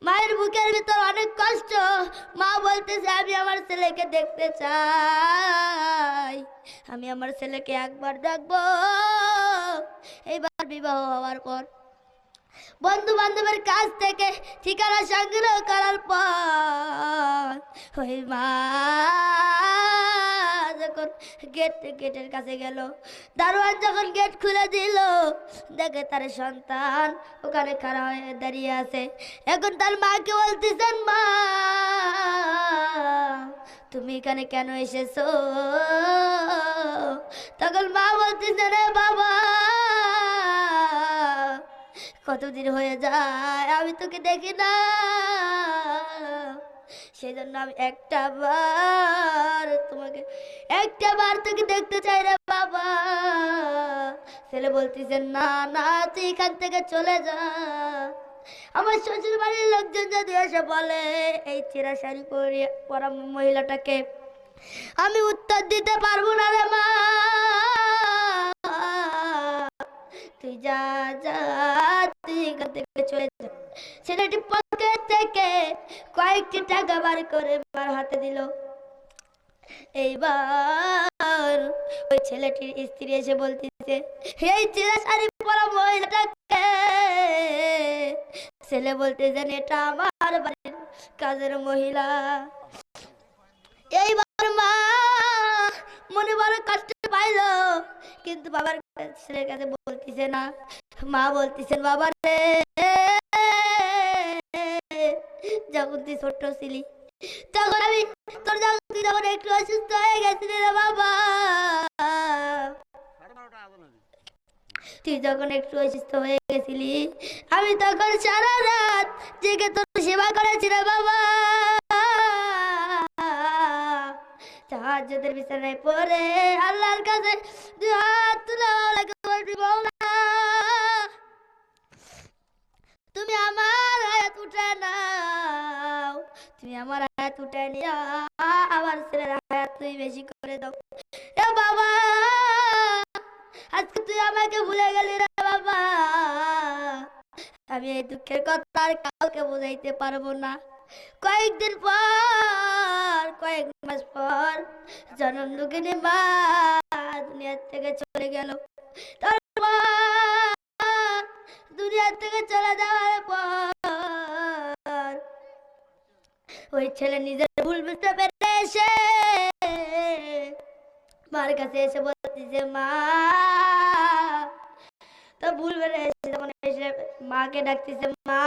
মায়ের বুকের ভিতর অনেক কষ্ট। মা বলতেছে আমি আমার ছেলেকে দেখতে চাই, আমি আমার ছেলেকে একবার দেখবো। এইবার বিবাহ হওয়ার পর বন্ধু বান্ধবের কাছ থেকে ঠিকানা সংগ্রহ করার পর ওই মা যখন গেটের কাছে গেল, দারোয়ান যখন গেট খুলে দিল, দেখে তার সন্তান ওখানে খাড়া হয়ে দাঁড়িয়ে আছে। এখন তার মাকে বলতেছেন, মা তুমি এখানে কেন এসেছো? তখন মা বলতেছে, রে বাবা কতদিন হয়ে যায় আমি তোকে দেখি না, সেই জন্য আমি একটা বার তোকে দেখতে চাই রে বাবা। ছেলে বলতেছে, না না তুই এখান থেকে চলে যা। আমার শ্বশুর বাড়ির লোকজন যদি এসে বলে এই ছেঁড়া শাড়ি পরা মহিলাটাকে, আমি উত্তর দিতে পারবো না রে মা, তুই যা যা, তুই এখান থেকে চলে যা। ছেলেটি পকেট থেকে কয়েকটি টাকা বার করে মার হাতে দিল। এইবার ওই ছেলেটির স্ত্রী এসে বলতেছে, এই ছেঁড়া শাড়ি পরা মহিলাটাকে? ছেলে বলতেছেন, এটা আমার বাড়ির কাজের মহিলা। এইবার মা মনে বড় কষ্ট পাইল, কিন্তু বাবার ছেলের কাছে বলতেছে না। মা বলতেছেন, বাবা রে যখন তুই ছোট্ট ছিলি তখন আমি তোর যখন একটু অসুস্থ হয়ে গেছিলি রে বাবা, তুই যখন একটু অসুস্থ হয়ে গেছিলি আমি তখন সারা রাত জেগে তোর সেবা করেছি রে বাবা। তাহাজ্জুদের বিছানায় পড়ে আল্লাহর কাছে দুই হাত তুলে আল্লাহকে বলবি, মাওলা তুমি আমার হায়াত উঠে নাও, তুমি আমার হায়াত উঠে নিও, আমার ছেলের হায়াত তুমি বেশি করে দাও। এ বাবা আজকে তুই আমাকে ভুলে গেলি রে বাবা, আমি এই দুঃখের কথা আর কাউকে বোঝাইতে পারবো না। কয়েকদিন পর, কয়েক মাস পর জনম দুঃখিনী মা দুনিয়া থেকে চলে গেল। তার মা দুনিয়া থেকে চলে যাওয়ার পর ওই ছেলে নিজের ভুল বুঝতে পেরে এসে মার কাছে এসে বলতেছে, মা তো ভুল বেড়ে এসে তখন এসে মাকে ডাকতেছে, মা